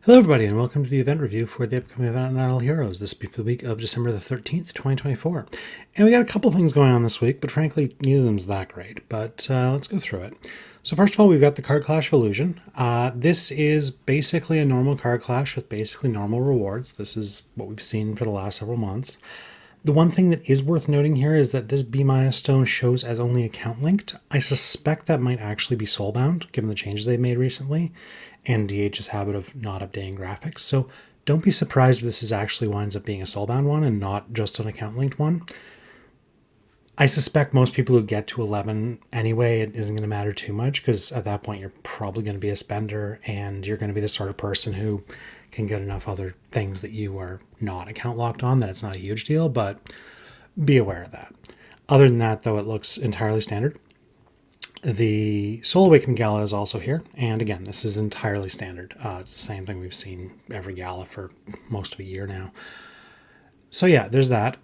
Hello everybody and welcome to the event review for the upcoming event on Idle Heroes. This will be for the week of December the 13th, 2024. And we got a couple things going on this week, but frankly, neither of them's that great. But let's go through it. So first of all, we've got the Card Clash of Illusion. This is basically a normal card clash with basically normal rewards. This is what we've seen for the last several months. The one thing that is worth noting here is that this B- stone shows as only account linked. I suspect that might actually be soulbound, given the changes they've made recently, and DH's habit of not updating graphics. So don't be surprised if this actually winds up being a soulbound one and not just an account linked one. I suspect most people who get to 11 anyway, it isn't going to matter too much because at that point you're probably going to be a spender and you're going to be the sort of person who can get enough other things that you are not account locked on that it's not a huge deal, but be aware of that. Other than that, though, it looks entirely standard. The Soul Awakening Gala is also here, and again, this is entirely standard. It's the same thing we've seen every gala for most of a year now. So yeah, there's that.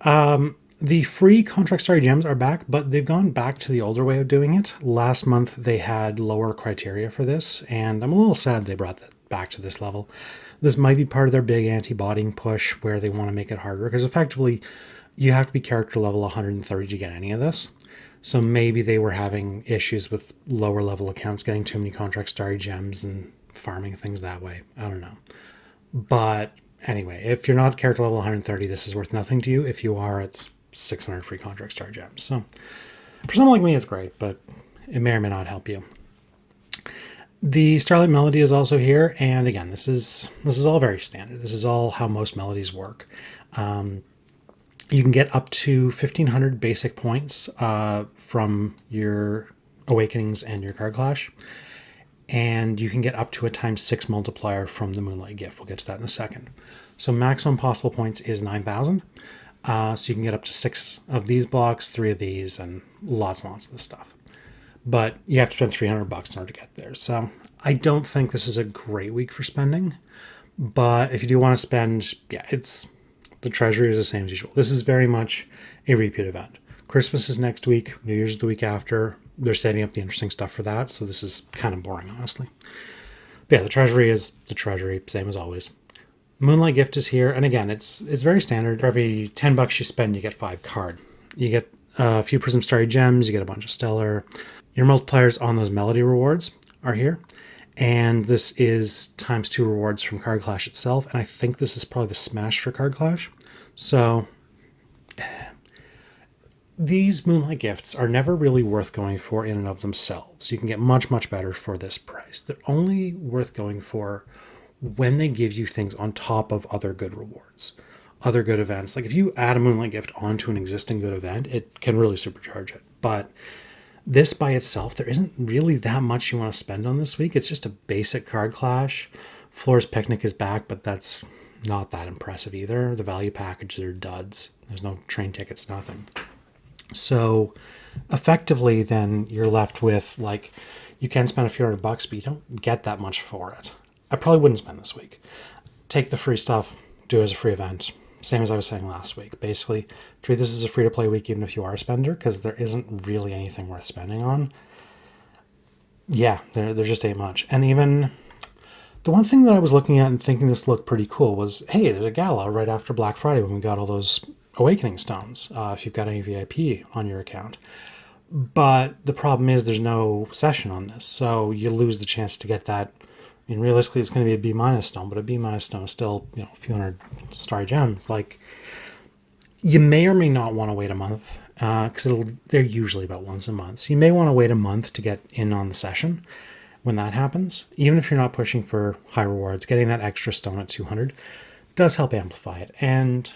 The free Contract Starry Gems are back, but they've gone back to the older way of doing it. Last month, they had lower criteria for this, and I'm a little sad they brought that back to this level. This might be part of their big anti-botting push where they want to make it harder, because effectively, you have to be character level 130 to get any of this. So maybe they were having issues with lower level accounts getting too many Contract Starry Gems and farming things that way. I don't know. But anyway, if you're not character level 130, this is worth nothing to you. If you are, it's 600 free Contract Starry Gems. So for someone like me, it's great, but it may or may not help you. The Starlight Melody is also here, and again, this is all very standard. This is all how most melodies work. You can get up to 1,500 basic points from your Awakenings and your Card Clash. And you can get up to a ×6 multiplier from the Moonlight Gift. We'll get to that in a second. So maximum possible points is 9,000. So you can get up to 6 of these blocks, 3 of these, and lots of this stuff. But you have to spend $300 in order to get there. So I don't think this is a great week for spending. But if you do want to spend, yeah, the treasury is the same as usual. This is very much a repeat event. Christmas is next week. New Year's is the week after. They're setting up the interesting stuff for that. So this is kind of boring, honestly. But yeah, the treasury is the treasury, same as always. Moonlight Gift is here. And again, it's very standard. For every $10 you spend, you get 5 card. You get a few Prism Starry Gems. You get a bunch of Stellar. Your multipliers on those Melody rewards are here. And this is ×2 rewards from Card Clash itself. And I think this is probably the smash for Card Clash. So these Moonlight Gifts are never really worth going for in and of themselves. You can get much, much better for this price. They're only worth going for when they give you things on top of other good rewards, other good events. Like if you add a Moonlight Gift onto an existing good event, it can really supercharge it. But this by itself, there isn't really that much you want to spend on this week. It's just a basic Card Clash. Floor's Picnic is back, but that's not that impressive either. The value packages are duds. There's no train tickets, nothing. So effectively, then you're left with, like, you can spend a few $100, but you don't get that much for it. I probably wouldn't spend this week. Take the free stuff, do it as a free event. Same as I was saying last week. Basically, treat this as a free-to-play week even if you are a spender, because there isn't really anything worth spending on. Yeah, there just ain't much. And even the one thing that I was looking at and thinking this looked pretty cool was, hey, there's a gala right after Black Friday when we got all those Awakening Stones, if you've got any VIP on your account. But the problem is there's no session on this, so you lose the chance to get that. I mean, realistically, it's going to be a B- stone, but a B- stone is still, a few hundred Starry Gems. Like, you may or may not want to wait a month, because they're usually about once a month. So you may want to wait a month to get in on the session when that happens. Even if you're not pushing for high rewards, getting that extra stone at 200 does help amplify it. And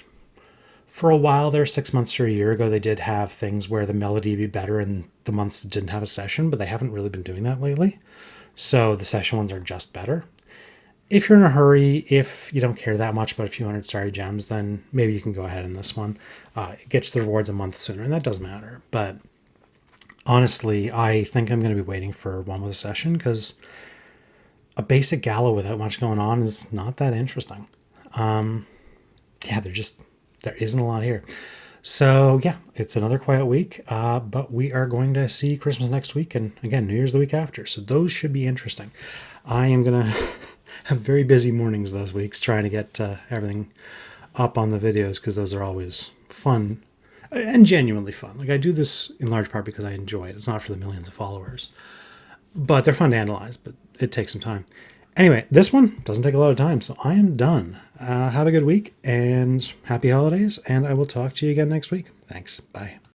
for a while there, 6 months or a year ago, they did have things where the melody would be better in the months that didn't have a session, but they haven't really been doing that lately. So the session ones are just better. If you're in a hurry, if you don't care that much about a few hundred Starry Gems, then maybe you can go ahead in this one. It gets the rewards a month sooner, and that does matter. But honestly, I think I'm going to be waiting for one with a session, because a basic gala without much going on is not that interesting. Yeah, there isn't a lot here. So yeah, it's another quiet week, but we are going to see Christmas next week, and again, New Year's the week after. So those should be interesting. I am going to have very busy mornings those weeks trying to get everything up on the videos, because those are always fun and genuinely fun. Like, I do this in large part because I enjoy it. It's not for the millions of followers, but they're fun to analyze, but it takes some time. Anyway, this one doesn't take a lot of time, so I am done. Have a good week and happy holidays, and I will talk to you again next week. Thanks. Bye.